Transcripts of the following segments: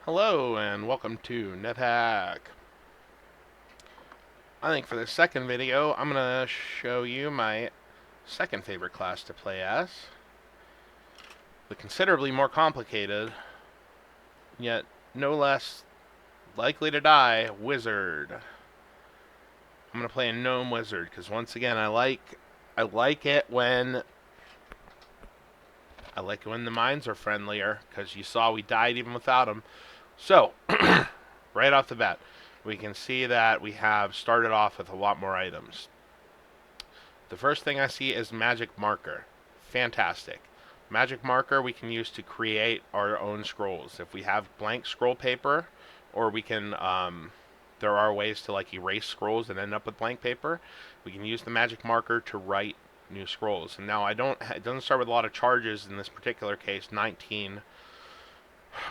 Hello and welcome to Nethack. I think for the second video, I'm going to show you my second favorite class to play as. The considerably more complicated, yet no less likely to die, Wizard. I'm going to play a Gnome Wizard because once again, I like it when the mines are friendlier because you saw we died even without them. So, right off the bat, we can see that we have started off with a lot more items. The first thing I see is magic marker. Fantastic. Magic marker we can use to create our own scrolls. If we have blank scroll paper, or we can, there are ways to like erase scrolls and end up with blank paper. We can use the magic marker to write new scrolls. And now it doesn't start with a lot of charges in this particular case, 19.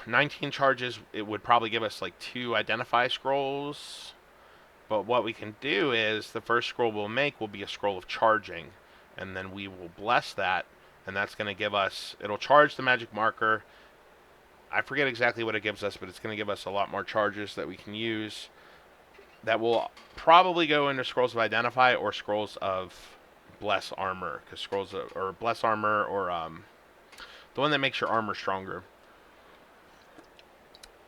19 charges, it would probably give us like 2 identify scrolls. But what we can do is the first scroll we'll make will be a scroll of charging, and then we will bless that, and that's going to give us, it'll charge the magic marker. I forget exactly what it gives us, but it's going to give us a lot more charges that we can use that will probably go into scrolls of identify or scrolls of bless armor, because scrolls of, or bless armor, or the one that makes your armor stronger.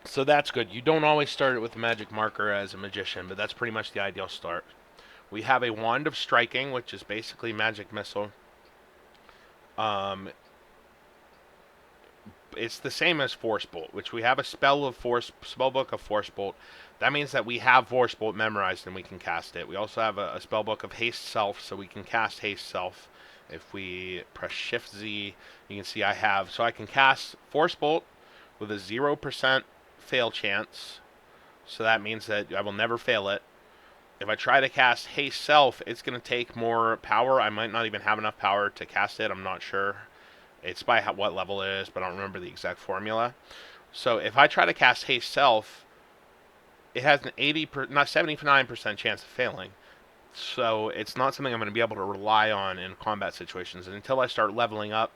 So that's good. You don't always start it with the magic marker as a magician, but that's pretty much the ideal start. We have a wand of striking, which is basically magic missile. Um, it's the same as force bolt, which we have a spell book of force bolt. That means that we have force bolt memorized and we can cast it. We also have a spell book of haste self, so we can cast haste self. If we press Shift Z, you can see I can cast force bolt with a 0% fail chance. So that means that I will never fail it. If I try to cast Haste Self, it's going to take more power. I might not even have enough power to cast it. I'm not sure. It's by what level it is, but I don't remember the exact formula. So if I try to cast Haste Self, it has an 79% chance of failing. So it's not something I'm going to be able to rely on in combat situations. And until I start leveling up,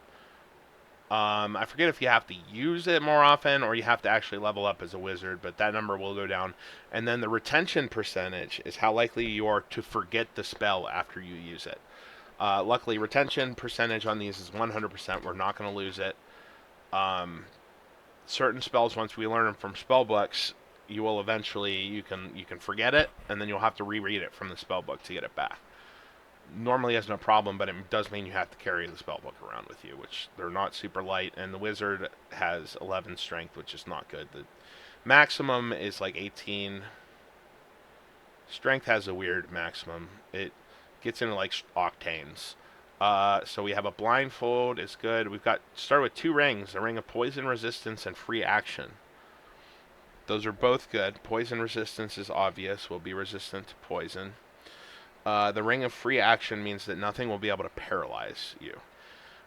I forget if you have to use it more often or you have to actually level up as a wizard, but that number will go down. And then the retention percentage is how likely you are to forget the spell after you use it. Luckily, retention percentage on these is 100%. We're not going to lose it. Certain spells, once we learn them from spell books, you will eventually you can forget it, and then you'll have to reread it from the spell book to get it back. Normally has no problem, but it does mean you have to carry the spellbook around with you, which they're not super light, and the wizard has 11 strength, which is not good. The maximum is like 18. Strength has a weird maximum. It gets into like octanes. So we have a blindfold is good. We've got started with 2 rings, a ring of poison resistance and free action. Those are both good. Poison resistance is obvious. We'll be resistant to poison. The ring of free action means that nothing will be able to paralyze you.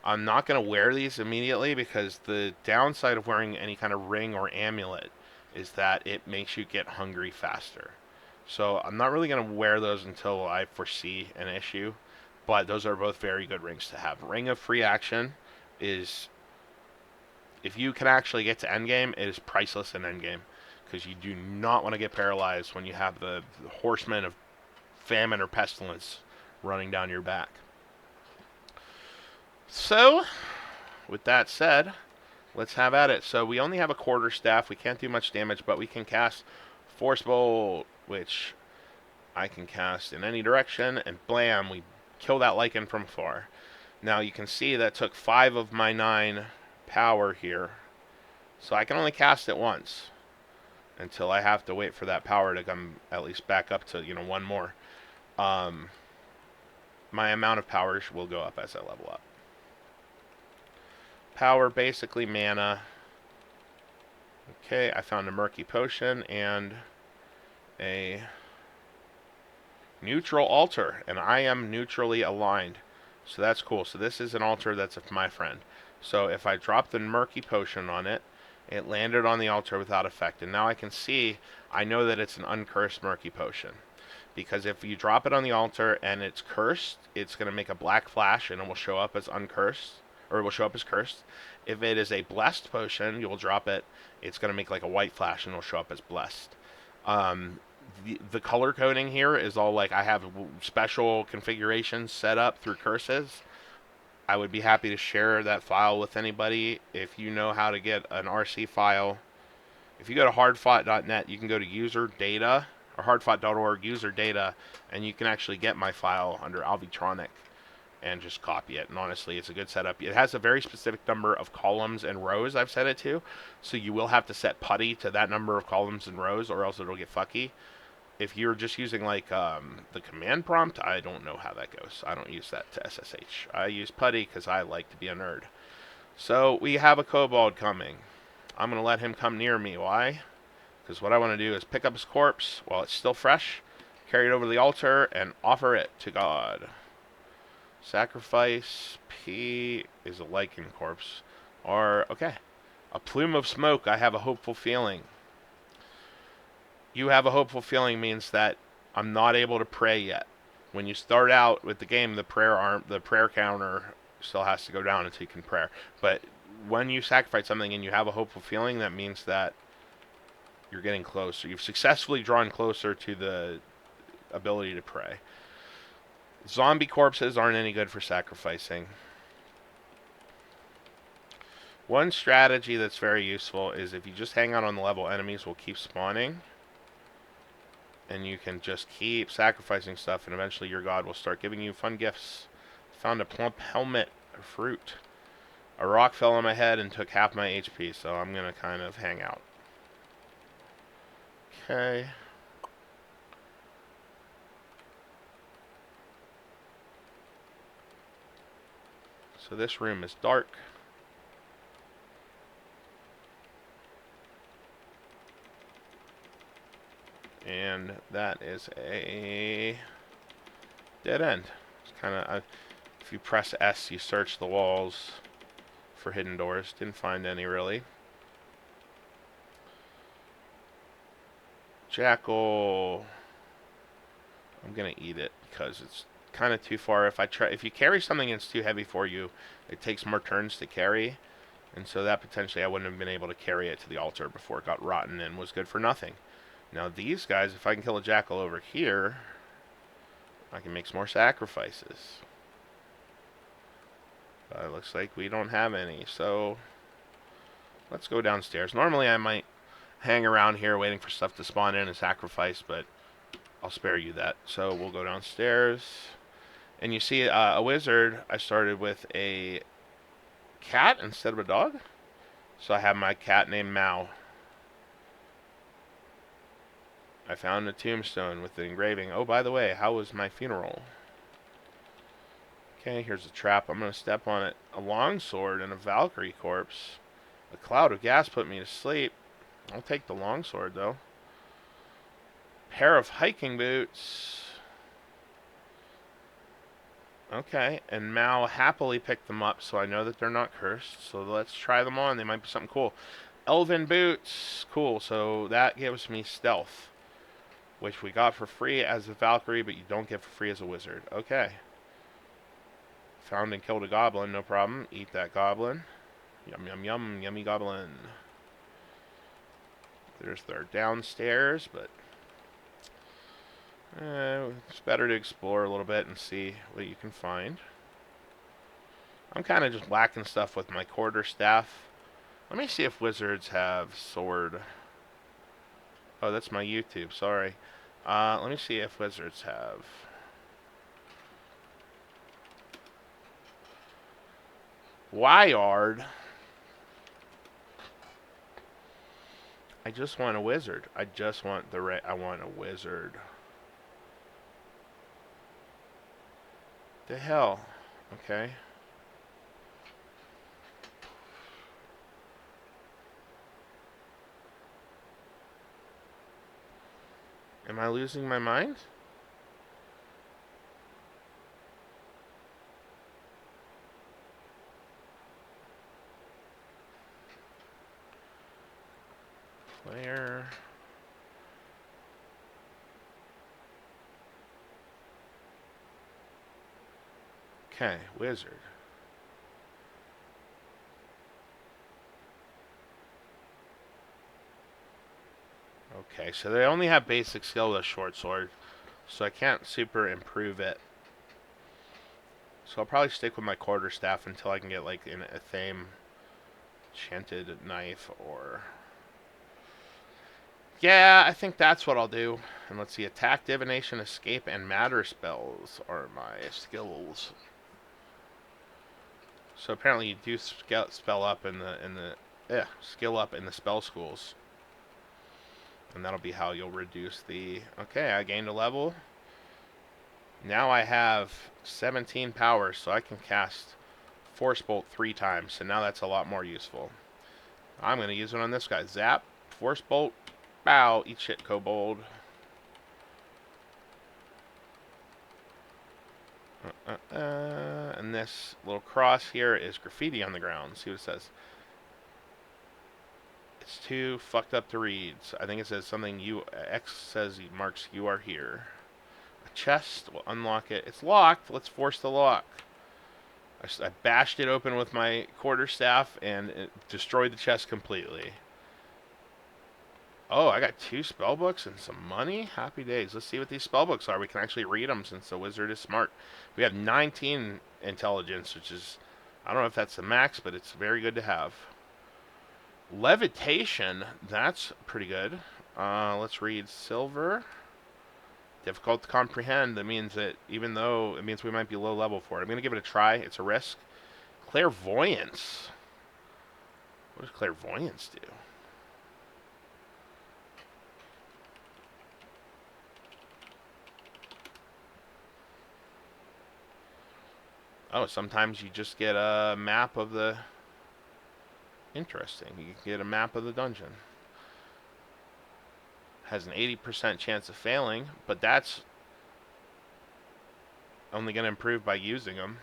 I'm not going to wear these immediately because the downside of wearing any kind of ring or amulet is that it makes you get hungry faster. So I'm not really going to wear those until I foresee an issue, but those are both very good rings to have. Ring of free action is, if you can actually get to endgame, it is priceless in endgame because you do not want to get paralyzed when you have the horsemen of famine or pestilence running down your back. So, with that said, let's have at it. So we only have a quarter staff. We can't do much damage, but we can cast Force Bolt, which I can cast in any direction, and blam, we kill that Lycan from afar. Now you can see that took 5 of my 9 power here, so I can only cast it once until I have to wait for that power to come at least back up to 1 more. My amount of powers will go up as I level up. Power, basically mana. Okay, I found a murky potion and a neutral altar, and I am neutrally aligned. So that's cool. So this is an altar that's of my friend. So if I drop the murky potion on it, it landed on the altar without effect. And now I can see, I know that it's an uncursed murky potion. Because if you drop it on the altar and it's cursed, it's going to make a black flash and it will show up as uncursed, or it will show up as cursed. If it is a blessed potion, you will drop it. It's going to make like a white flash and it'll show up as blessed. Um, the color coding here is all like I have special configurations set up through curses. I would be happy to share that file with anybody. If you know how to get an RC file, if you go to hardfought.net, you can go to user data or hardfought.org user data, and you can actually get my file under Alvitronic and just copy it. And honestly, it's a good setup. It has a very specific number of columns and rows I've set it to, so you will have to set putty to that number of columns and rows, or else it'll get fucky. If you're just using like the command prompt, I don't know how that goes. I don't use that to SSH. I use putty because I like to be a nerd. So we have a kobold coming. I'm going to let him come near me. Why? Because what I want to do is pick up his corpse while it's still fresh, carry it over to the altar, and offer it to God. Sacrifice. P is a lichen corpse. Or, okay. A plume of smoke. I have a hopeful feeling. You have a hopeful feeling means that I'm not able to pray yet. When you start out with the game, the prayer counter still has to go down until you can pray. But when you sacrifice something and you have a hopeful feeling, that means that you're getting closer. You've successfully drawn closer to the ability to pray. Zombie corpses aren't any good for sacrificing. One strategy that's very useful is if you just hang out on the level, enemies will keep spawning. And you can just keep sacrificing stuff, and eventually your god will start giving you fun gifts. Found a plump helmet of fruit. A rock fell on my head and took half my HP, so I'm going to kind of hang out. Okay. So this room is dark. And that is a dead end. It's kind of, if you press S, you search the walls for hidden doors. Didn't find any really. Jackal. I'm gonna eat it because it's kind of too far. If you carry something that's too heavy for you, it takes more turns to carry, and so that potentially I wouldn't have been able to carry it to the altar before it got rotten and was good for nothing. Now these guys, if I can kill a jackal over here, I can make some more sacrifices. But it looks like we don't have any, so let's go downstairs. Normally I might hang around here waiting for stuff to spawn in and sacrifice, but I'll spare you that. So we'll go downstairs. And you see a wizard, I started with a cat instead of a dog. So I have my cat named Mao. I found a tombstone with the engraving. Oh, by the way, how was my funeral? Okay, here's a trap. I'm going to step on it. A longsword and a Valkyrie corpse. A cloud of gas put me to sleep. I'll take the longsword, though. Pair of hiking boots. Okay, and Mao happily picked them up, so I know that they're not cursed. So let's try them on. They might be something cool. Elven boots. Cool, so that gives me stealth, which we got for free as a Valkyrie, but you don't get for free as a wizard. Okay. Found and killed a goblin, no problem. Eat that goblin. Yum, yum, yum, yummy goblin. There's their downstairs, but it's better to explore a little bit and see what you can find. I'm kind of just whacking stuff with my quarterstaff. Let me see if wizards have sword. Oh, that's my YouTube, sorry. Let me see if wizards have. Wyard. I just want a wizard. I just want I want a wizard. The hell? Okay. Am I losing my mind? Player. Okay, wizard. Okay, so they only have basic skill with a short sword, so I can't super improve it. So I'll probably stick with my quarterstaff until I can get like a Thame enchanted knife or... Yeah, I think that's what I'll do. And let's see, attack, divination, escape, and matter spells are my skills. So apparently you do spell up in the skill up in the spell schools, and that'll be how you'll reduce the. Okay, I gained a level. Now I have 17 powers, so I can cast Force Bolt 3 times. So now that's a lot more useful. I'm gonna use it on this guy. Zap, Force Bolt, bow, eat shit, kobold. And this little cross here is graffiti on the ground. See what it says. It's too fucked up to read. So I think it says something X says marks you are here. A chest will unlock it. It's locked. Let's force the lock. I bashed it open with my quarterstaff and it destroyed the chest completely. Oh, I got 2 spell books and some money? Happy days. Let's see what these spell books are. We can actually read them since the wizard is smart. We have 19 intelligence, which is, I don't know if that's the max, but it's very good to have. Levitation, that's pretty good. Let's read silver. Difficult to comprehend. That means that even though it means we might be low level for it. I'm going to give it a try. It's a risk. Clairvoyance. What does clairvoyance do? Oh, sometimes you just get a map of the... Interesting. You can get a map of the dungeon. Has an 80% chance of failing, but that's only going to improve by using them.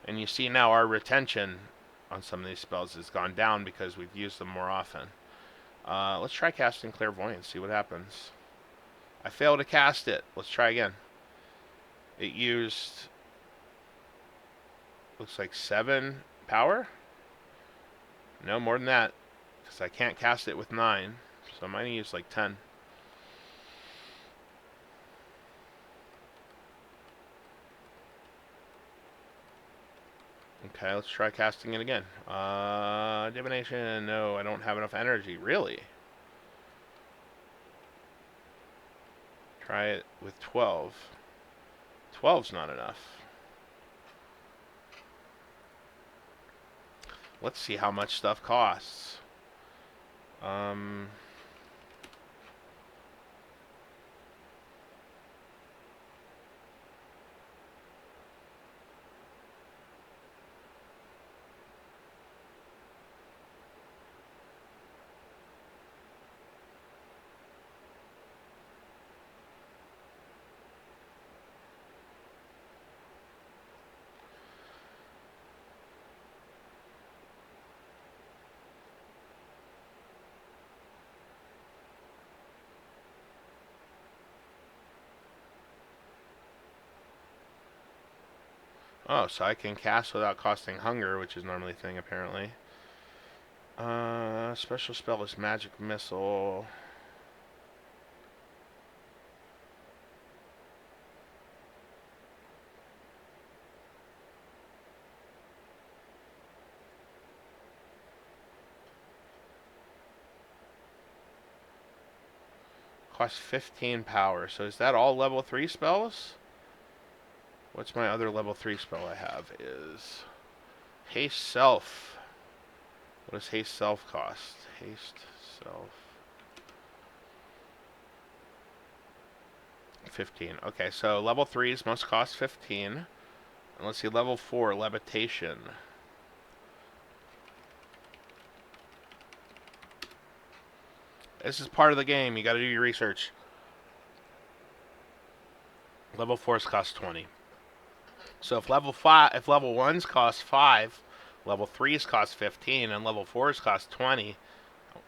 And you see now our retention on some of these spells has gone down because we've used them more often. Let's try casting clairvoyance, see what happens. I failed to cast it. Let's try again. It used... looks like 7 power? No, more than that. Because I can't cast it with 9. So I might use like 10. Okay, let's try casting it again. Divination. No, I don't have enough energy. Really? Try it with 12. 12's not enough. Let's see how much stuff costs. Oh, so I can cast without costing hunger, which is normally a thing, apparently. Special spell is magic missile. Costs 15 power. So is that all level 3 spells? What's my other level 3 spell I have? Is Haste Self. What does Haste Self cost? Haste Self. 15. Okay, so level 3s must cost 15. And let's see, level 4, Levitation. This is part of the game. You gotta do your research. Level 4s cost 20. So if level 1s cost 5, level 3s cost 15, and level 4s cost 20,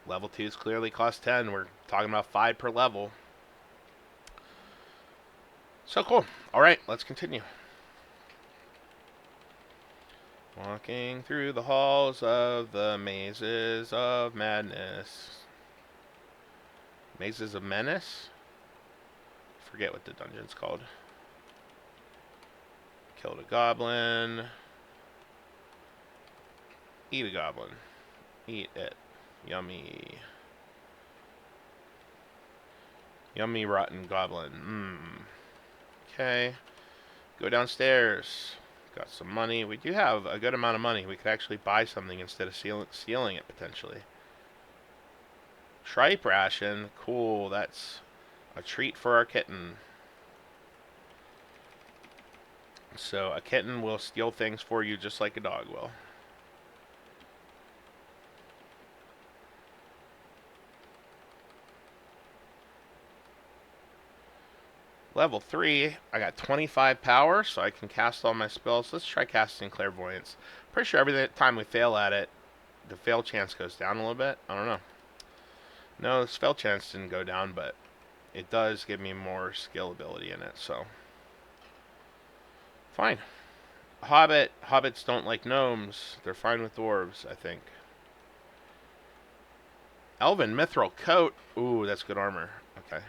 level 2s clearly cost 10. We're talking about 5 per level. So cool. Alright, let's continue. Walking through the halls of the mazes of madness. Mazes of Menace? Forget what the dungeon's called. Killed a goblin. Eat a goblin. Eat it. Yummy. Yummy rotten goblin. Okay. Go downstairs. Got some money. We do have a good amount of money. We could actually buy something instead of stealing it, potentially. Tripe ration. Cool. That's a treat for our kitten. So a kitten will steal things for you just like a dog will. Level 3, I got 25 power, so I can cast all my spells. Let's try casting Clairvoyance. Pretty sure every time we fail at it, the fail chance goes down a little bit. I don't know. No, the spell chance didn't go down, but it does give me more skill ability in it, so. Fine. Hobbits don't like gnomes. They're fine with dwarves, I think. Elven Mithril Coat. Ooh, that's good armor. Okay.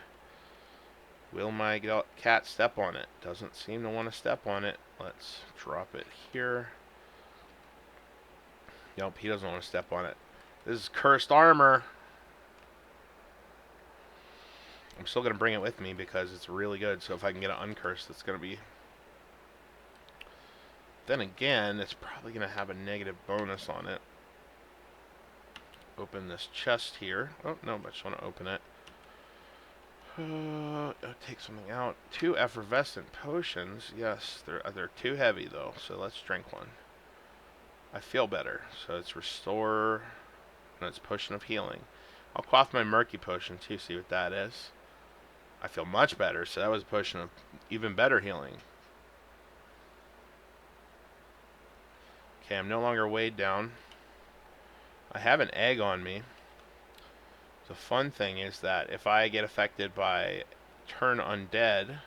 Will my cat step on it? Doesn't seem to want to step on it. Let's drop it here. Nope, he doesn't want to step on it. This is cursed armor. I'm still going to bring it with me because it's really good. So if I can get it uncursed, it's going to be... Then again, it's probably going to have a negative bonus on it. Open this chest here. Oh, no, I just want to open it. Take something out. 2 effervescent potions. Yes, they're too heavy though, so let's drink one. I feel better. So it's restore, and it's potion of healing. I'll quaff my murky potion too, see what that is. I feel much better, so that was a potion of even better healing. Okay, I'm no longer weighed down. I have an egg on me. The fun thing is that if I get affected by turn undead,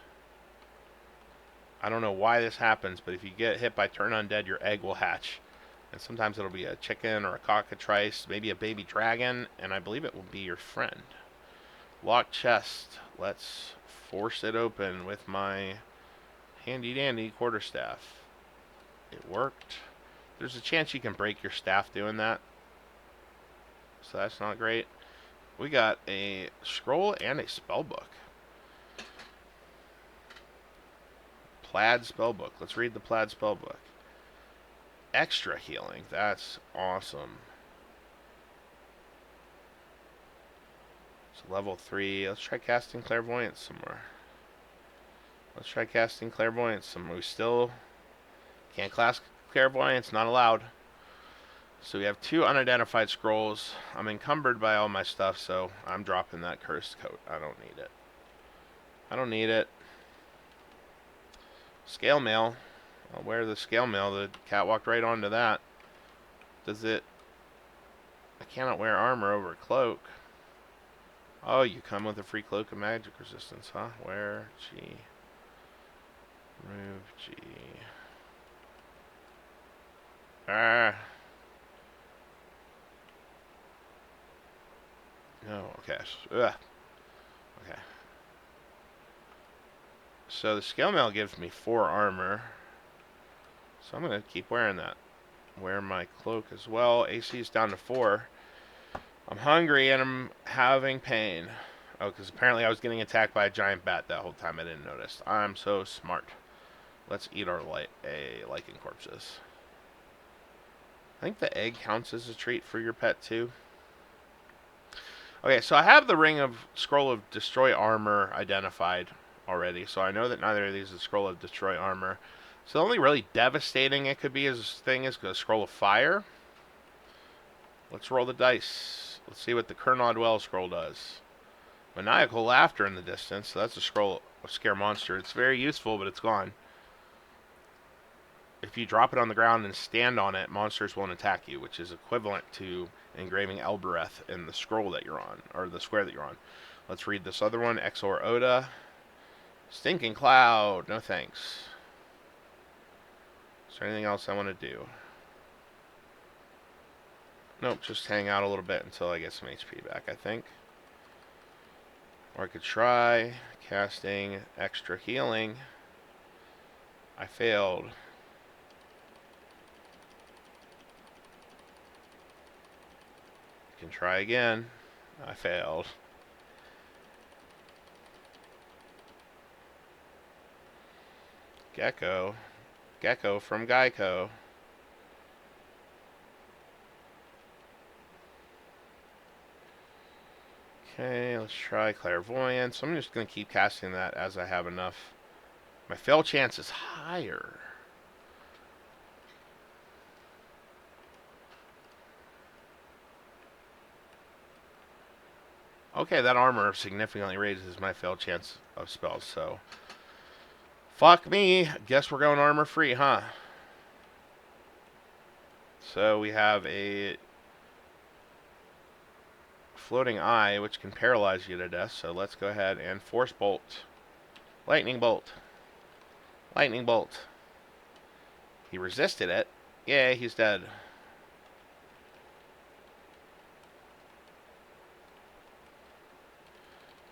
I don't know why this happens, but if you get hit by turn undead, your egg will hatch. And sometimes it'll be a chicken or a cockatrice, maybe a baby dragon, and I believe it will be your friend. Locked chest. Let's force it open with my handy dandy quarterstaff. It worked. There's a chance you can break your staff doing that, so that's not great. We got a scroll and a spellbook. Plaid spellbook. Let's read the plaid spellbook. Extra healing. That's awesome. So level 3. Let's try casting clairvoyance some more. Let's try casting clairvoyance some more. We still can't cast clairvoyance. Not allowed. So we have 2 unidentified scrolls. I'm encumbered by all my stuff, so I'm dropping that cursed coat. I don't need it. I don't need it. Scale mail. I'll wear the scale mail. The cat walked right onto that. Does it... I cannot wear armor over a cloak. Oh, you come with a free cloak of magic resistance, huh? Wear G. Remove G. Ah. No, okay. Ugh. Okay. So the scale mail gives me 4 armor. So I'm going to keep wearing that. Wear my cloak as well. AC is down to 4. I'm hungry and I'm having pain. Oh, because apparently I was getting attacked by a giant bat that whole time. I didn't notice. I'm so smart. Let's eat our lichen corpses. I think the egg counts as a treat for your pet too. Okay, so I have the ring of scroll of destroy armor identified already, so I know that neither of these is scroll of destroy armor. So the only really devastating it could be is a scroll of fire. Let's roll the dice. Let's see what the Kernod Well scroll does. Maniacal laughter in the distance. So that's a scroll of scare monster. It's very useful, but it's gone. If you drop it on the ground and stand on it, monsters won't attack you, which is equivalent to engraving Elbereth in the scroll that you're on, or the square that you're on. Let's read this other one. Exor Oda. Stinking Cloud. No thanks. Is there anything else I want to do? Nope, just hang out a little bit until I get some HP back, I think. Or I could try casting extra healing. I failed. I can try again. I failed. Gecko. Gecko from Geico. Okay, let's try Clairvoyance. I'm just going to keep casting that as I have enough. My fail chance is higher. Okay, that armor significantly raises my fail chance of spells, so... Fuck me. Guess we're going armor free, huh? So we have a floating eye, which can paralyze you to death, so let's go ahead and force bolt. Lightning bolt. Lightning bolt. He resisted it. Yeah, he's dead.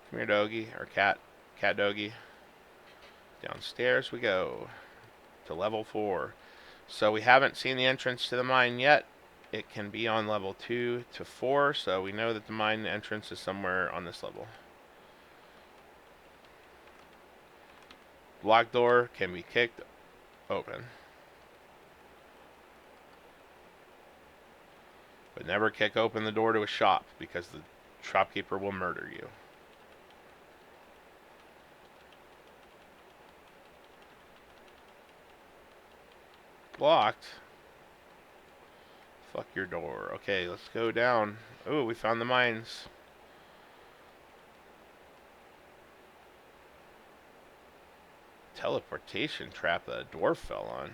Come here, doggy. Or cat. Cat doggy. Downstairs we go. To level 4. So we haven't seen the entrance to the mine yet. It can be on level 2 to 4, so we know that the mine entrance is somewhere on this level. Locked door can be kicked open. But never kick open the door to a shop, because the shopkeeper will murder you. Locked. Fuck your door. Okay, let's go down. Ooh, we found the mines. Teleportation trap that a dwarf fell on.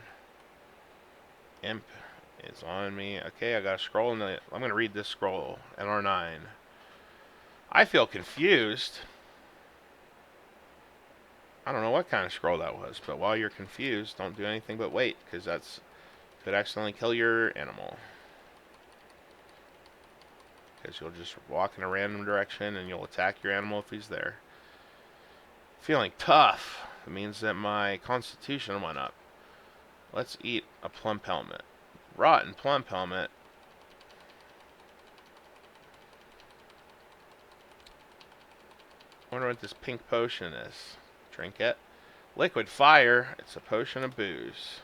Imp is on me. Okay, I got a scroll in the... I'm going to read this scroll. NR9. I feel confused. I don't know what kind of scroll that was, but while you're confused, don't do anything but wait, because that's could accidentally kill your animal. Because you'll just walk in a random direction and you'll attack your animal if he's there. Feeling tough. It means that my constitution went up. Let's eat a plump helmet. Rotten plump helmet. Wonder what this pink potion is. Drink it. Liquid fire. It's a potion of booze.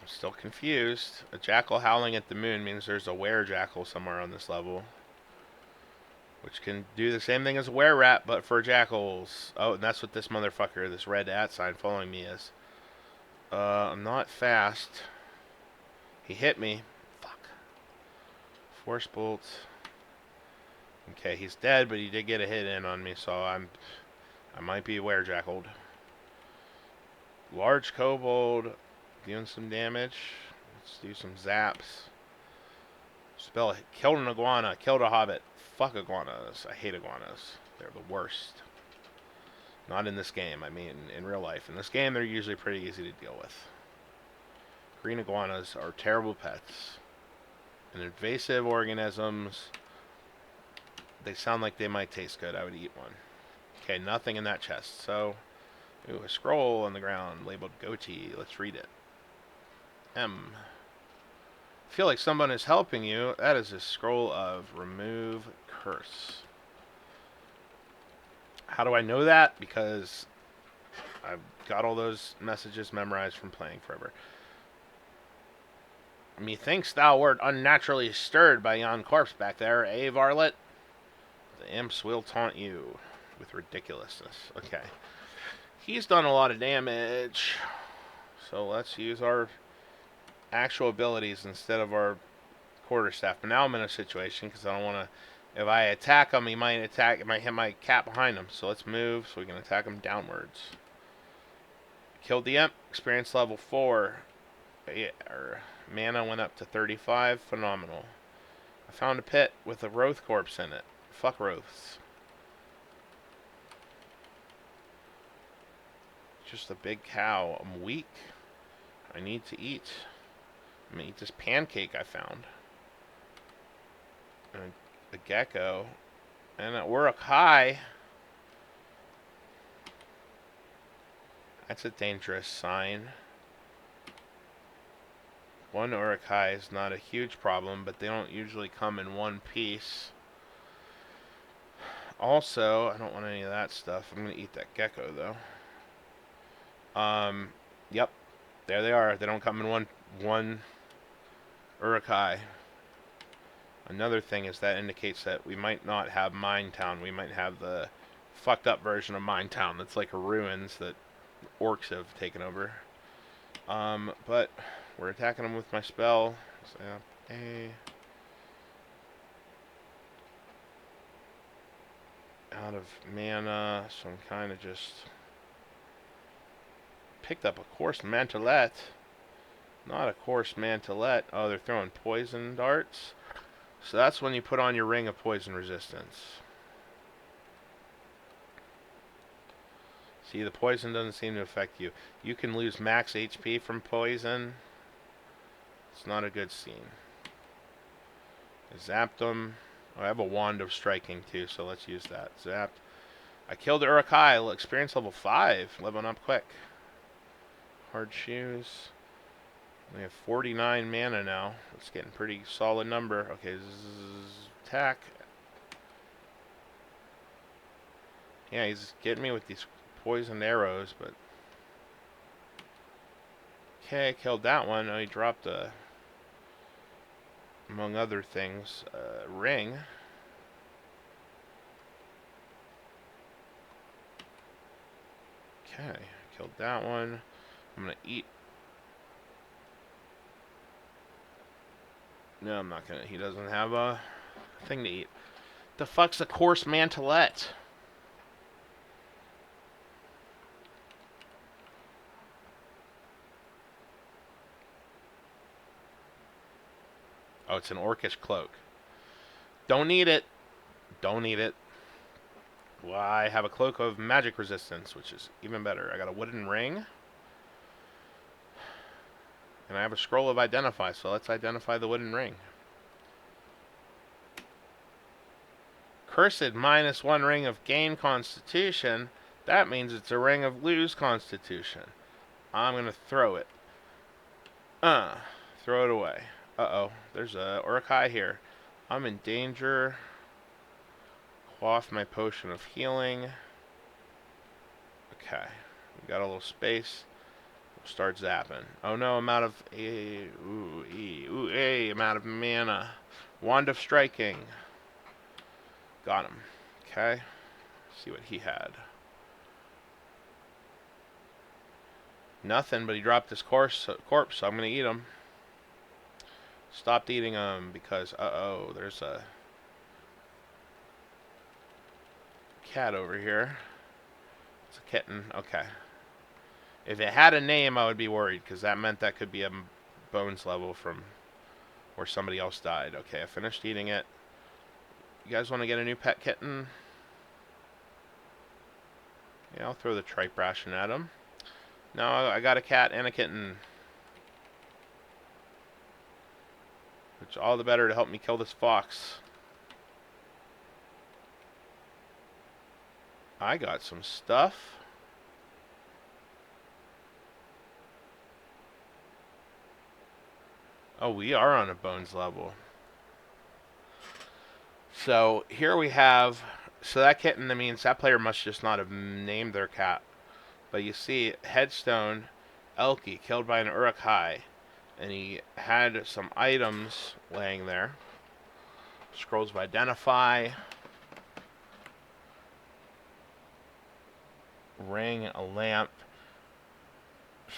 I'm still confused. A jackal howling at the moon means there's a were-jackal somewhere on this level. Which can do the same thing as a were-rat, but for jackals. Oh, and that's what this motherfucker, this red at sign following me is. I'm not fast. He hit me. Fuck. Force bolt. Okay, he's dead, but he did get a hit in on me, so I might be were-jackaled. Large kobold doing some damage. Let's do some zaps. Spell it. Killed an iguana. Killed a hobbit. Fuck iguanas. I hate iguanas. They're the worst. Not in this game. I mean, in real life. In this game, they're usually pretty easy to deal with. Green iguanas are terrible pets. And invasive organisms. They sound like they might taste good. I would eat one. Okay, nothing in that chest. So, ooh, a scroll on the ground labeled goatee. Let's read it. M. Feel like someone is helping you. That is a scroll of remove curse. How do I know that? Because I've got all those messages memorized from playing forever. Methinks thou wert unnaturally stirred by yon corpse back there, eh, varlet? The imps will taunt you with ridiculousness. Okay. He's done a lot of damage. So let's use our actual abilities instead of our quarterstaff. But now I'm in a situation because I don't want to... If I attack him, he might hit my cat behind him. So let's move so we can attack him downwards. Killed the imp. Experience level 4. Yeah, mana went up to 35. Phenomenal. I found a pit with a Roth corpse in it. Fuck Roths. Just a big cow. I'm weak. I need to eat. I'm gonna eat this pancake I found. And a gecko. And an Urukai. That's a dangerous sign. One Urukai is not a huge problem, but they don't usually come in one piece. Also, I don't want any of that stuff. I'm gonna eat that gecko though. Yep, there they are. They don't come in one Urukai. Another thing is that indicates that we might not have Mine Town. We might have the fucked up version of Mine Town that's like ruins that orcs have taken over. But we're attacking them with my spell. So, A. Out of mana, so I'm kind of just picked up a Coarse Mantelet. Not a Coarse Mantelet. Oh, they're throwing poison darts. So that's when you put on your Ring of Poison Resistance. See, the poison doesn't seem to affect you. You can lose max HP from poison. It's not a good scene. I zapped them. Oh, I have a Wand of Striking too, so let's use that. Zapped. I killed the Urukai. Experience level 5. Leveling up quick. Hard Shoes. We have 49 mana now. It's getting a pretty solid number. Okay, attack. Yeah, he's getting me with these poisoned arrows, but... Okay, killed that one. Oh, he dropped a... Among other things, ring. Okay, killed that one. I'm gonna eat. No, I'm not gonna. He doesn't have a thing to eat. The fuck's a Coarse Mantelet? Oh, it's an Orcish Cloak. Don't need it. Don't need it. Well, I have a Cloak of Magic Resistance, which is even better. I got a Wooden Ring. And I have a Scroll of Identify, so let's identify the Wooden Ring. Cursed -1 ring of gain Constitution. That means it's a ring of lose Constitution. I'm going to throw it. Throw it away. Uh-oh. There's a Urukai here. I'm in danger. Quaff my potion of healing. Okay. We got a little space. We'll start zapping. Oh no, I'm out of I'm out of mana. Wand of Striking. Got him. Okay. See what he had. Nothing, but he dropped his corpse, so I'm gonna eat him. Stopped eating him because, uh-oh, there's a cat over here. It's a kitten. Okay. If it had a name, I would be worried, because that meant that could be a bones level from where somebody else died. Okay, I finished eating it. You guys want to get a new pet kitten? Yeah, I'll throw the tripe ration at him. No, I got a cat and a kitten. Which all the better to help me kill this fox. I got some stuff. Oh, we are on a bones level. So here we have, so that kitten, that means that player must just not have named their cat. But you see, headstone, Elky, killed by an Urukai. And he had some items laying there. Scrolls of Identify. Ring, a lamp.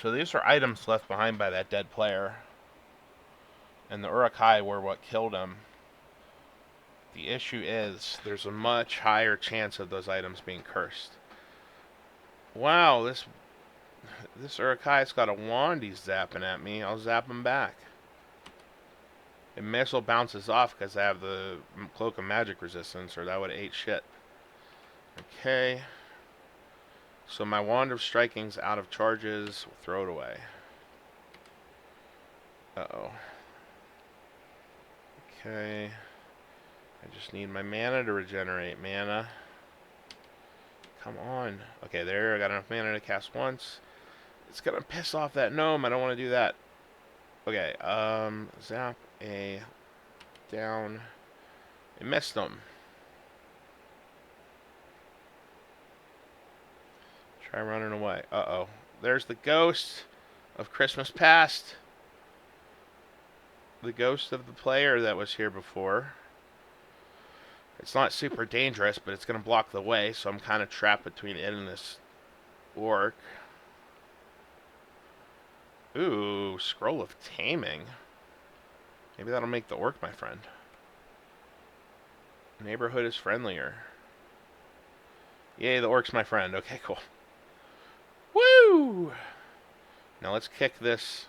So these are items left behind by that dead player. And the Urukai were what killed him. The issue is, there's a much higher chance of those items being cursed. Wow, this Urukai's got a wand he's zapping at me. I'll zap him back. It missile bounces off because I have the Cloak of Magic Resistance, or that would have ate shit. Okay. So my Wand of Striking's out of charges. We'll throw it away. Uh-oh. Okay. I just need my mana to regenerate. Mana. Come on. Okay, there. I got enough mana to cast once. It's gonna piss off that gnome. I don't want to do that. Okay, zap a down. It missed them. Try running away. Uh-oh. There's the ghost of Christmas past. The ghost of the player that was here before. It's not super dangerous, but it's going to block the way, so I'm kind of trapped between it and this orc. Ooh, Scroll of Taming. Maybe that'll make the orc my friend. Neighborhood is friendlier. Yay, the orc's my friend. Okay, cool. Woo! Now let's kick this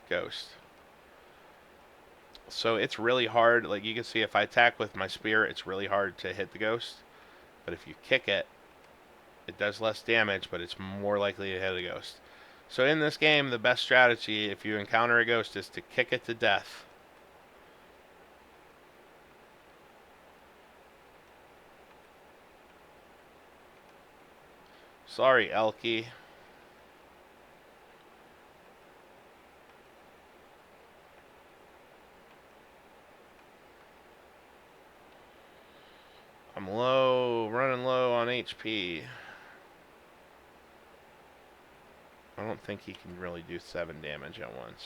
ghost. So it's really hard. Like you can see, if I attack with my spear, it's really hard to hit the ghost. But if you kick it, it does less damage, but it's more likely to hit a ghost. So in this game, the best strategy if you encounter a ghost is to kick it to death. Sorry, Elky. I'm low, running low on HP. I don't think he can really do 7 damage at once.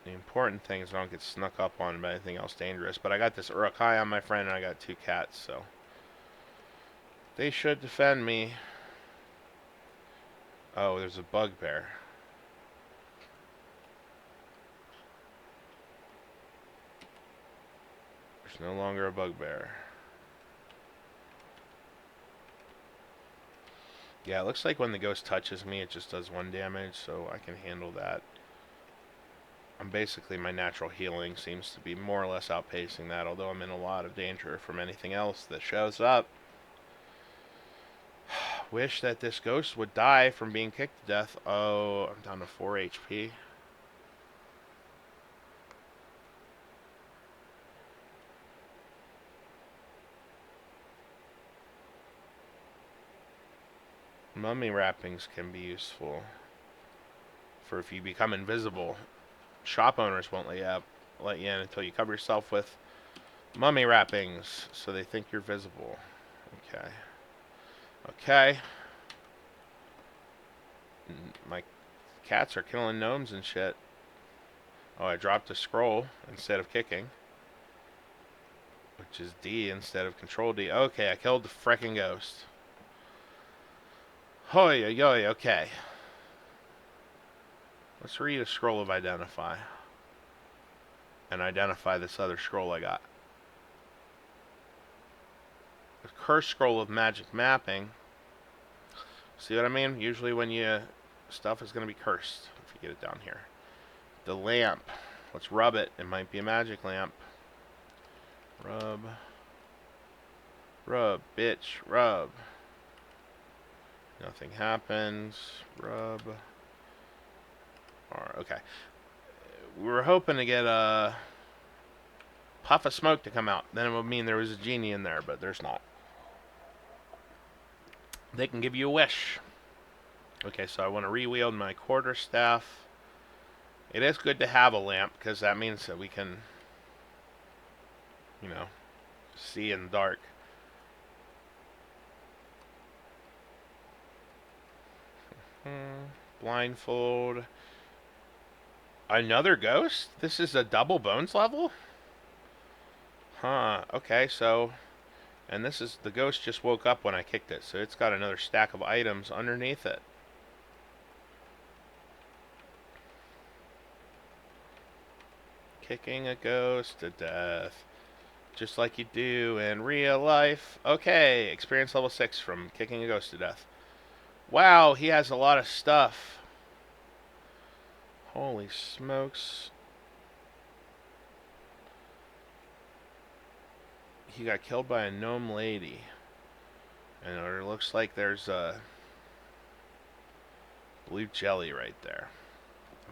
The important thing is I don't get snuck up on by anything else dangerous. But I got this Urukai on my friend, and I got 2 cats, so they should defend me. Oh, there's a bugbear. There's no longer a bugbear. Yeah, it looks like when the ghost touches me, it just does 1 damage, so I can handle that. I'm basically, my natural healing seems to be more or less outpacing that, although I'm in a lot of danger from anything else that shows up. Wish that this ghost would die from being kicked to death. Oh, I'm down to 4 HP. Mummy wrappings can be useful for if you become invisible. Shop owners won't let you in until you cover yourself with mummy wrappings, so they think you're visible. Okay. Okay. My cats are killing gnomes and shit. Oh, I dropped a scroll instead of kicking, which is D instead of Control D. Okay, I killed the frickin' ghost. Hoy, yoy, okay. Let's read a scroll of Identify. And identify this other scroll I got. A Curse Scroll of Magic Mapping. See what I mean? Usually when you... stuff is going to be cursed if you get it down here. The lamp. Let's rub it. It might be a magic lamp. Rub. Rub, bitch. Rub. Nothing happens. Rub. Alright, okay. We were hoping to get a puff of smoke to come out. Then it would mean there was a genie in there, but there's not. They can give you a wish. Okay, so I want to re-wield my quarterstaff. It is good to have a lamp, because that means that we can, you know, see in the dark. Blindfold. Another ghost? This is a double bones level? Huh, okay, so... and this is... the ghost just woke up when I kicked it, so it's got another stack of items underneath it. Kicking a ghost to death. Just like you do in real life. Okay, experience level 6 from kicking a ghost to death. Wow, he has a lot of stuff. Holy smokes. He got killed by a gnome lady. And it looks like there's a blue jelly right there.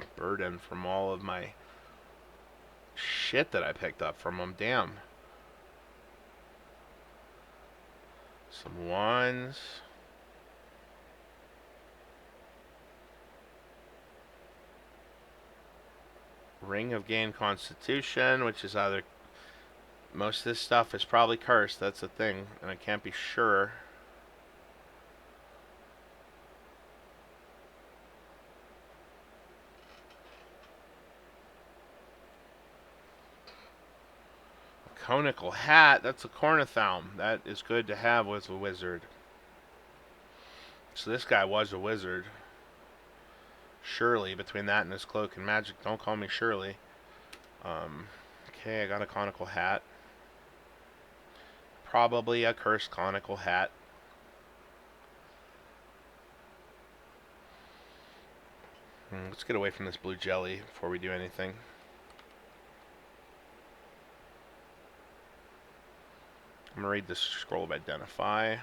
A burden from all of my shit that I picked up from him. Damn. Some wands. Ring of Gain Constitution, which is either... Most of this stuff is probably cursed. That's the thing. And I can't be sure. Conical hat. That's a cornithalm. That is good to have with a wizard. So this guy was a wizard. Surely, between that and his cloak and magic. Don't call me Shirley. Okay, I got a conical hat. Probably a cursed conical hat. Let's get away from this blue jelly before we do anything. I'm going to read this scroll of identify.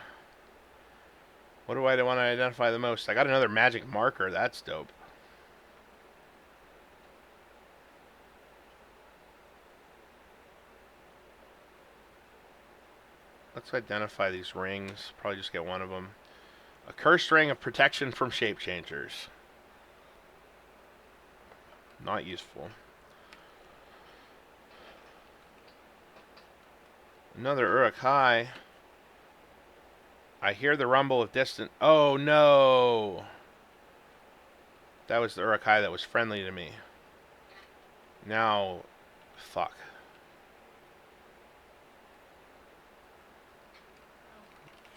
What do I want to identify the most? I got another magic marker. That's dope. Let's identify these rings. Probably just get one of them. A cursed ring of protection from shape changers. Not useful. Another Urukai. I hear the rumble of distant... Oh, no! That was the Urukai that was friendly to me. Now... Fuck.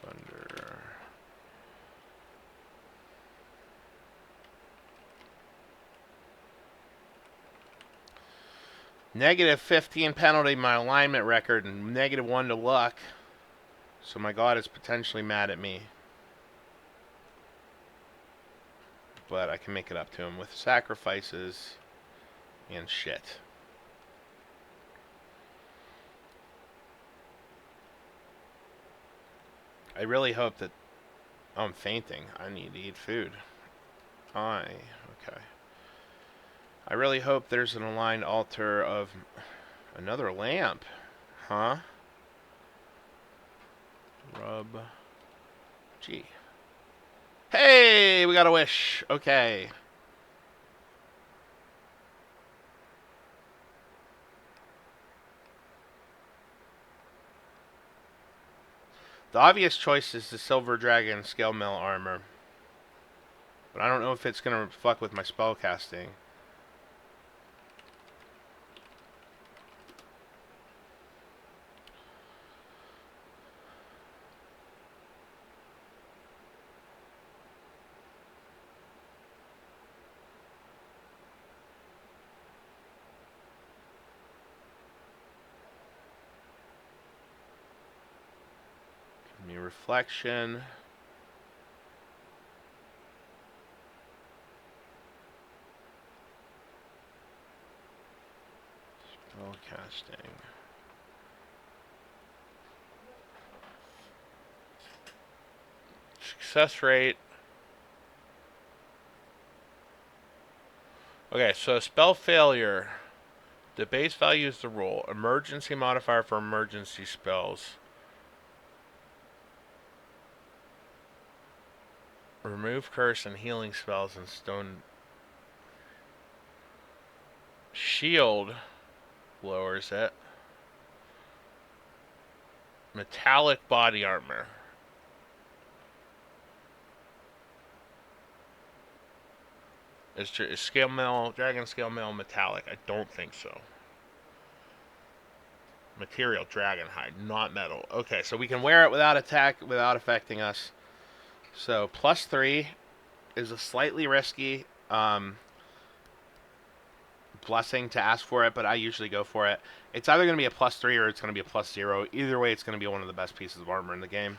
Thunder... Negative 15 penalty my alignment record and negative 1 to luck. So my god is potentially mad at me. But I can make it up to him with sacrifices and shit. I really hope that... Oh, I'm fainting. I need to eat food. Okay. I really hope there's an aligned altar of another lamp. Huh? Rub G. Hey, we got a wish. Okay. The obvious choice is the Silver Dragon Scale Mill armor. But I don't know if it's going to fuck with my spell casting. Give me reflection. Spell casting. Success rate. Okay, so spell failure. The base value is the roll. Emergency modifier for emergency spells. Remove curse and healing spells and stone. Shield lowers it. Metallic body armor. Is scale mail, dragon scale mail metallic? I don't think so. Material, dragon hide, not metal. Okay, so we can wear it without attack, without affecting us. So +3 is a slightly risky blessing to ask for it, but I usually go for it. It's either going to be a +3 or it's going to be a +0. Either way, it's going to be one of the best pieces of armor in the game.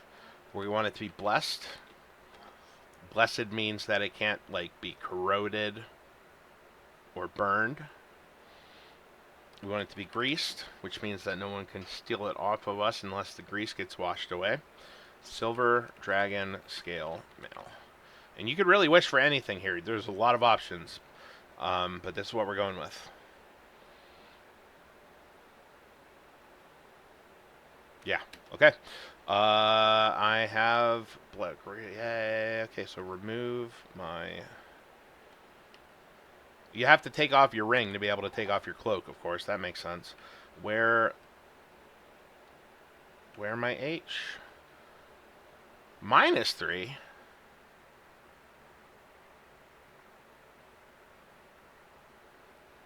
We want it to be blessed. Blessed means that it can't, like, be corroded. or burned. We want it to be greased, which means that no one can steal it off of us unless the grease gets washed away. Silver Dragon Scale Mail. And you could really wish for anything here. There's a lot of options. But this is what we're going with. Yeah. Okay. I have black. Yay. Okay, so remove my. You have to take off your ring to be able to take off your cloak, of course. That makes sense. Where my H? -3.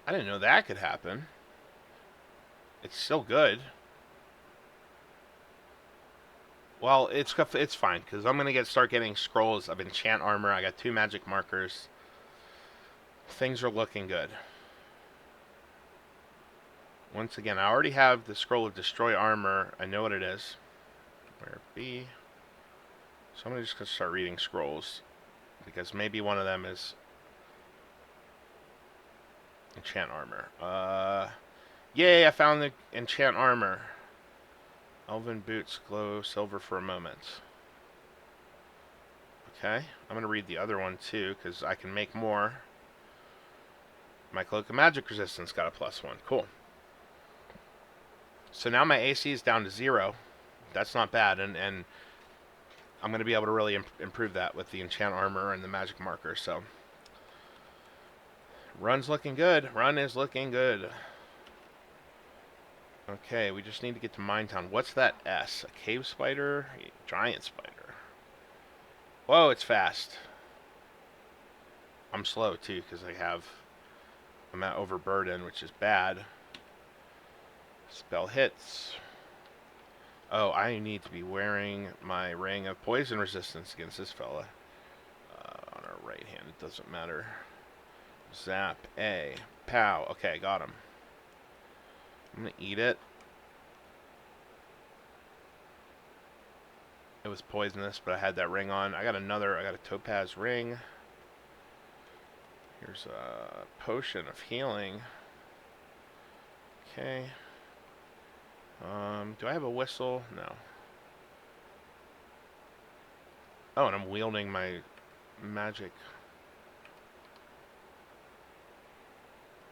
I didn't know that could happen. It's still good. Well, it's fine because I'm gonna start getting scrolls of enchant armor. I got 2 magic markers. Things are looking good. Once again, I already have the scroll of destroy armor. I know what it is. Where B? So I'm just gonna start reading scrolls because maybe one of them is enchant armor. Yay! I found the enchant armor. Elven boots glow silver for a moment. Okay, I'm gonna read the other one too because I can make more. My cloak of magic resistance got a +1. Cool. So now my AC is down to 0. That's not bad, and I'm going to be able to really improve that with the enchant armor and the magic marker. So run's looking good. Run is looking good. Okay, we just need to get to Minetown. What's that S? A cave spider? A giant spider. Whoa, it's fast. I'm slow too because I'm at overburden, which is bad. Spell hits. Oh, I need to be wearing my ring of poison resistance against this fella. On our right hand, it doesn't matter. Zap A. Pow. Okay, got him. I'm gonna eat it. It was poisonous, but I had that ring on. I got a topaz ring. Here's a potion of healing. Okay. Do I have a whistle? No. Oh, and I'm wielding my magic.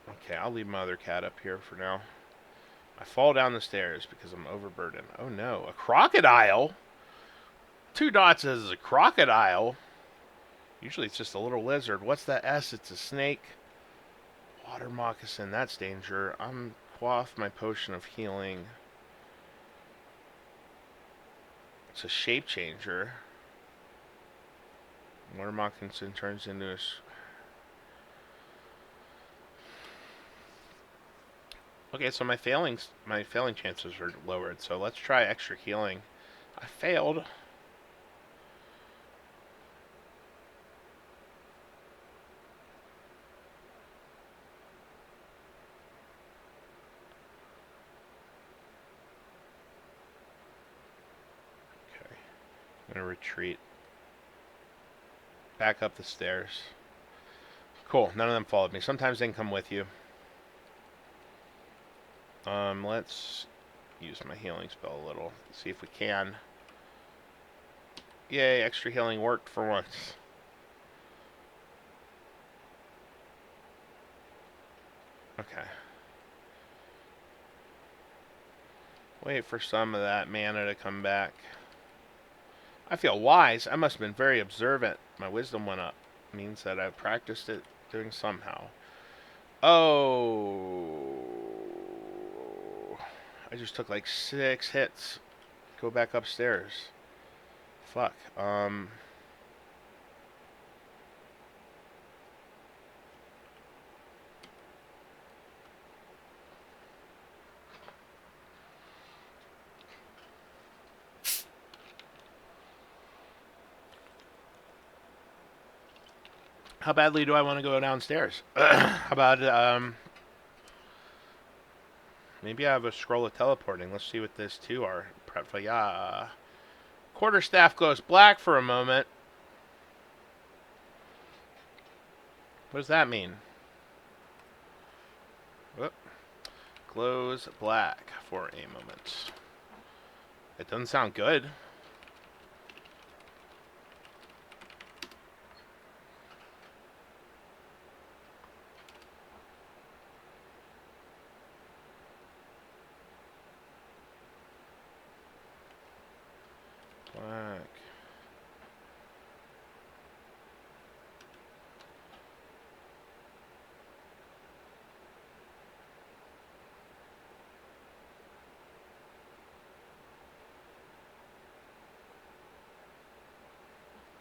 Okay, I'll leave my other cat up here for now. I fall down the stairs because I'm overburdened. Oh no, a crocodile? 2 dots as a crocodile. Usually it's just a little lizard. What's that S? It's a snake. Water moccasin, that's danger. I'm quaff my potion of healing. It's a shape changer. Water moccasin turns into a... Okay, so my failing chances are lowered. So let's try extra healing. I failed. Okay, I'm gonna retreat. Back up the stairs. Cool. None of them followed me. Sometimes they can come with you. Let's use my healing spell a little. See if we can. Yay, extra healing worked for once. Okay. Wait for some of that mana to come back. I feel wise. I must have been very observant. My wisdom went up. It means that I've practiced it doing somehow. Oh. I just took like 6 hits. Go back upstairs. Fuck. How badly do I want to go downstairs? How about, maybe I have a scroll of teleporting. Let's see what this 2 are. Yeah. Quarterstaff glows black for a moment. What does that mean? glows black for a moment. It doesn't sound good. Black.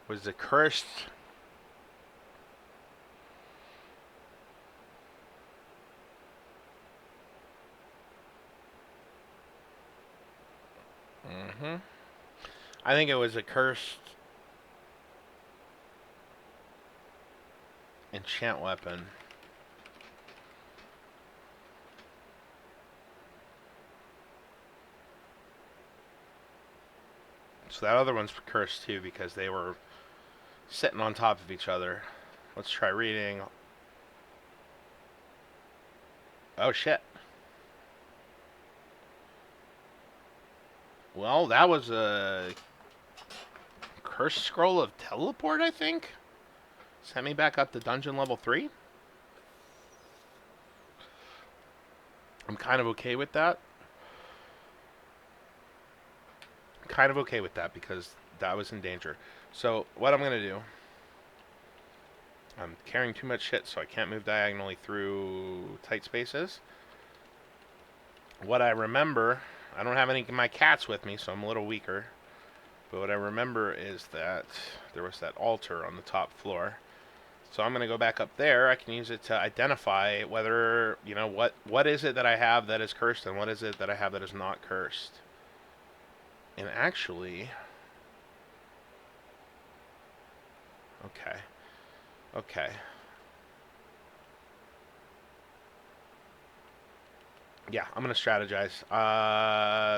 Was it cursed? Mm-hmm. I think it was a cursed enchant weapon. So that other one's cursed too because they were sitting on top of each other. Let's try reading. Oh shit. Well, that was a cursed scroll of teleport, I think. Sent me back up to dungeon level 3. I'm kind of okay with that. Kind of okay with that because that was in danger. So what I'm gonna do, I'm carrying too much shit, so I can't move diagonally through tight spaces. What I remember, I don't have any of my cats with me, so I'm a little weaker. But what I remember is that there was that altar on the top floor. So I'm going to go back up there. I can use it to identify whether, you know, what is it that I have that is cursed and what is it that I have that is not cursed. And actually, okay. Okay. Yeah, I'm going to strategize.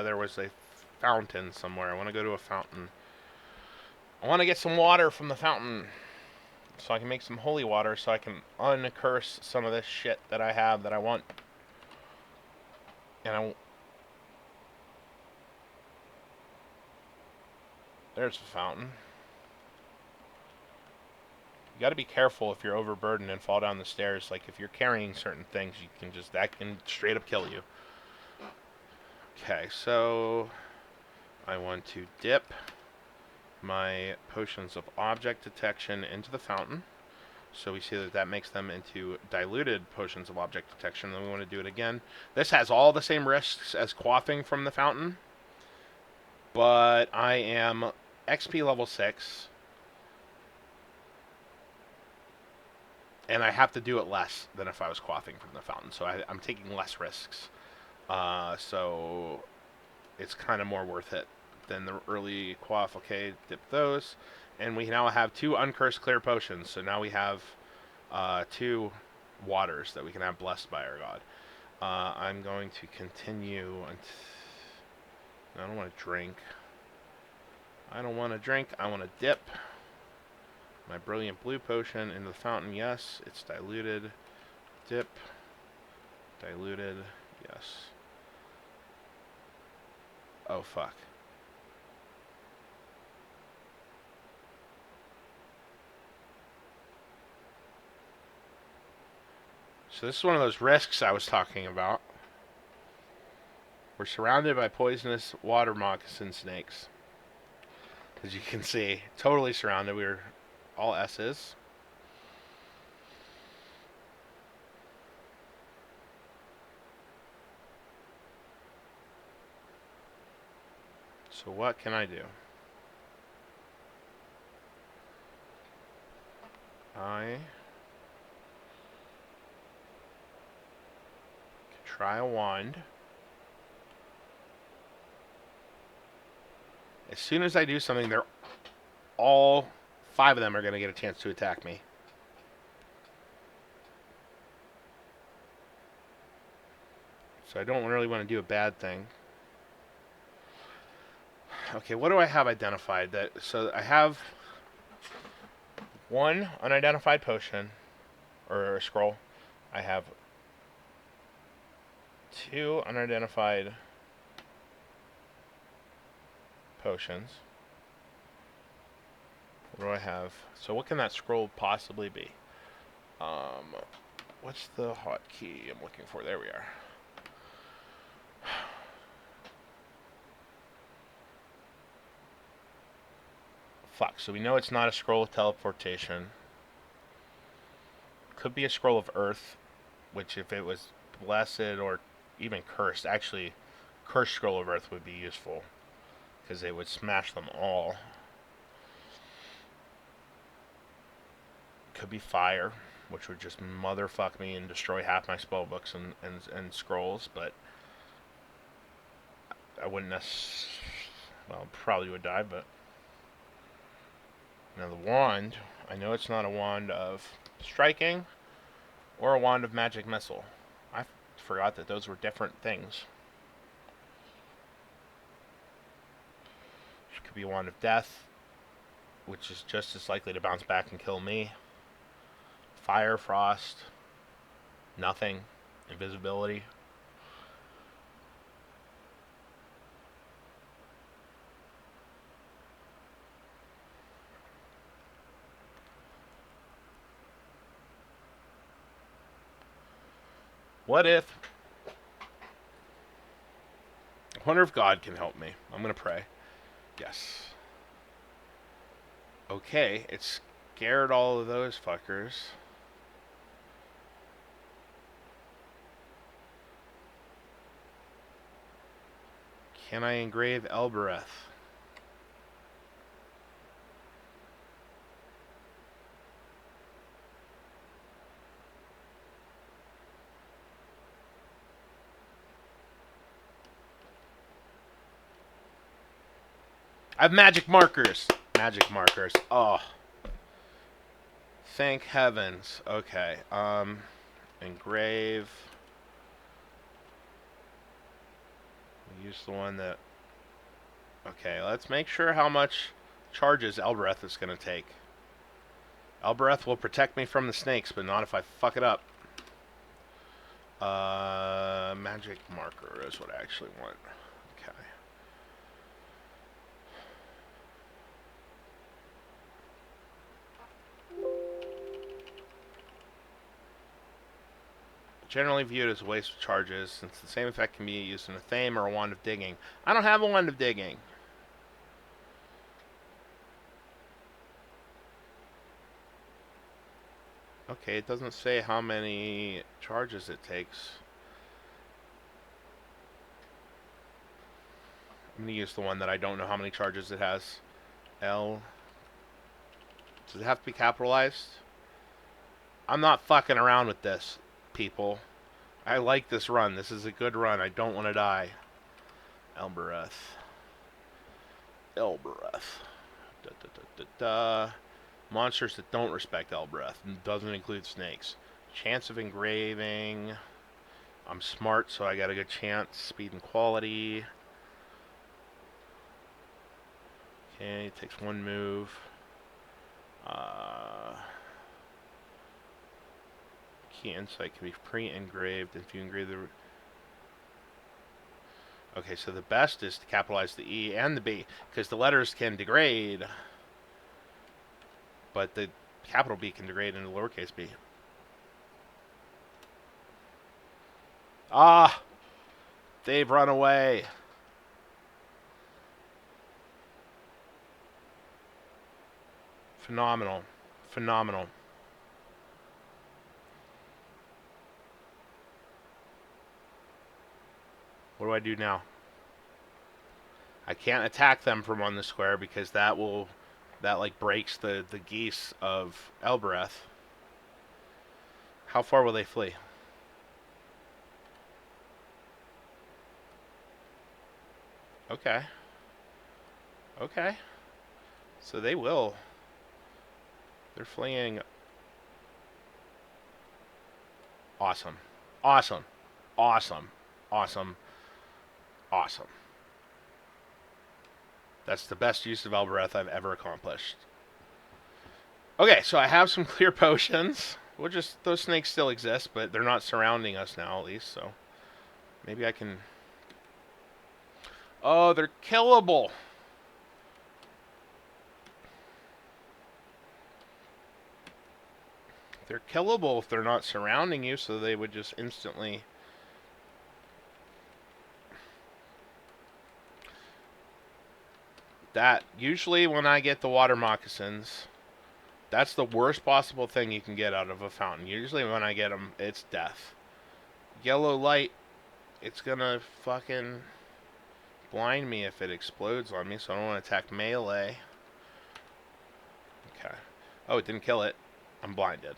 There was a fountain somewhere. I want to go to a fountain. I want to get some water from the fountain so I can make some holy water so I can uncurse some of this shit that I have that I want. And there's the fountain. You got to be careful if you're overburdened and fall down the stairs. Like if you're carrying certain things, you can just, that can straight up kill you. Okay, so I want to dip my potions of object detection into the fountain. So we see that that makes them into diluted potions of object detection. Then we want to do it again. This has all the same risks as quaffing from the fountain, but I am XP level 6. And I have to do it less than if I was quaffing from the fountain. So I'm taking less risks. So it's kind of more worth it than the early quaff. Okay, dip those. And we now have 2 uncursed clear potions. So now we have 2 waters that we can have blessed by our god. I'm going to continue. I don't want to drink. I don't want to drink. I want to dip my brilliant blue potion into the fountain. Yes, it's diluted. Dip. Diluted. Yes. Oh, fuck. So this is one of those risks I was talking about. We're surrounded by poisonous water moccasin snakes. As you can see, totally surrounded. We're all S's. So what can I do? I can try a wand. As soon as I do something, they're all 5 of them are going to get a chance to attack me. So I don't really want to do a bad thing. Okay, what do I have identified? So I have 1 unidentified potion or a scroll. I have 2 unidentified potions. What do I have? So what can that scroll possibly be? What's the hotkey I'm looking for? There we are. Fuck, so we know it's not a scroll of teleportation. Could be a scroll of earth, which if it was blessed or even cursed, actually, cursed scroll of earth would be useful, because it would smash them all. Could be fire, which would just motherfuck me and destroy half my spell books and scrolls, but I wouldn't necessarily, well, probably would die, but now the wand, I know it's not a wand of striking or a wand of magic missile. I forgot that those were different things. It could be a wand of death, which is just as likely to bounce back and kill me. Fire, frost, nothing, invisibility. What if? I wonder if God can help me. I'm gonna pray. Yes. Okay, it scared all of those fuckers. Can I engrave Elbereth? I have magic markers. Magic markers. Oh. Thank heavens. Okay. Engrave. Use the one that... Okay, let's make sure how much charges Elbereth is going to take. Elbereth will protect me from the snakes, but not if I fuck it up. Magic marker is what I actually want. Okay. Generally viewed as a waste of charges, since the same effect can be used in a thame or a wand of digging. I don't have a wand of digging. Okay, it doesn't say how many charges it takes. I'm going to use the one that I don't know how many charges it has. L. Does it have to be capitalized? I'm not fucking around with this, people. I like this run. This is a good run. I don't want to die. Elbereth. Elbereth. Da, da, da, da, da. Monsters that don't respect Elbereth. Doesn't include snakes. Chance of engraving. I'm smart, so I got a good chance. Speed and quality. Okay, it takes one move. Key insight can be pre-engraved if you engrave the... Okay, so the best is to capitalize the E and the B, because the letters can degrade, but the capital B can degrade into lowercase b. Ah! They've run away. Phenomenal. Phenomenal. What do I do now? I can't attack them from on the square because that like breaks the geese of Elbereth. How far will they flee? Okay. Okay. So they will. They're fleeing. Awesome. Awesome. Awesome. Awesome. Awesome. That's the best use of Elbereth I've ever accomplished. Okay, so I have some clear potions. Those snakes still exist, but they're not surrounding us now, at least, so Maybe I can... Oh, they're killable! They're killable if they're not surrounding you, so they would just instantly... That, usually when I get the water moccasins, that's the worst possible thing you can get out of a fountain. Usually when I get them, it's death. Yellow light, it's gonna fucking blind me if it explodes on me, so I don't want to attack melee. Okay. Oh, it didn't kill it. I'm blinded.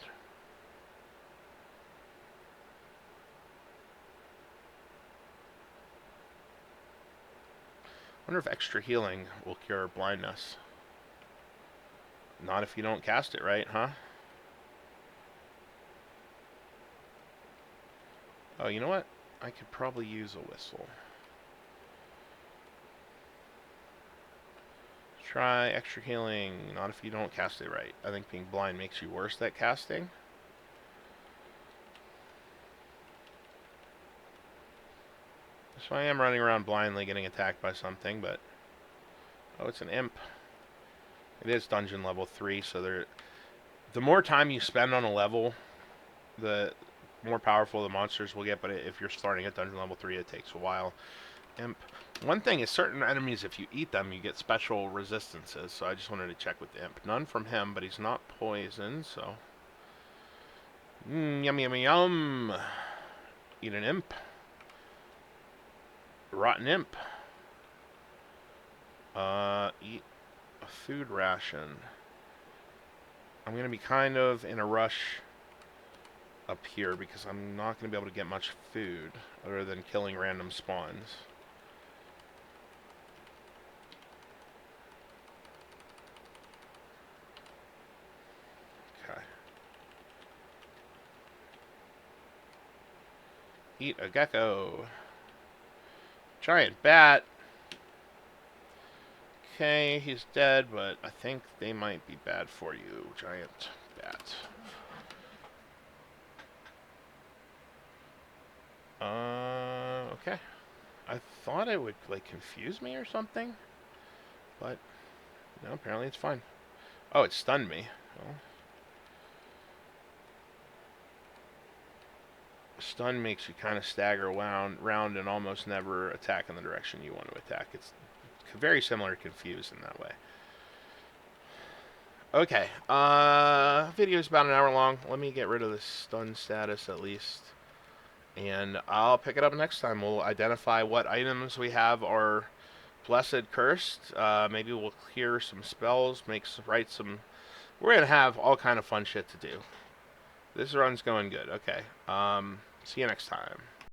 I wonder if extra healing will cure blindness. Not if you don't cast it right, huh? Oh, you know what? I could probably use a whistle. Try extra healing. Not if you don't cast it right. I think being blind makes you worse at casting. So I am running around blindly getting attacked by something, but... Oh, it's an imp. It is dungeon level 3, so the more time you spend on a level, the more powerful the monsters will get, but if you're starting at dungeon level 3, it takes a while. Imp. One thing is certain enemies, if you eat them, you get special resistances, so I just wanted to check with the imp. None from him, but he's not poisoned, so... Yum, yum, yum. Eat an imp. Rotten imp. Eat a food ration. I'm going to be kind of in a rush up here because I'm not going to be able to get much food other than killing random spawns. Okay. Eat a gecko. Giant bat. Okay, he's dead, but I think they might be bad for you. Giant bat. Okay. I thought it would, like, confuse me or something, but no, apparently it's fine. Oh, it stunned me. Well, stun makes you kind of stagger round and almost never attack in the direction you want to attack. It's very similar to confuse in that way. Okay, video's about an hour long. Let me get rid of the stun status at least. And I'll pick it up next time. We'll identify what items we have are blessed, cursed. Maybe we'll clear some spells, write some... We're going to have all kind of fun shit to do. This run's going good. Okay. See you next time.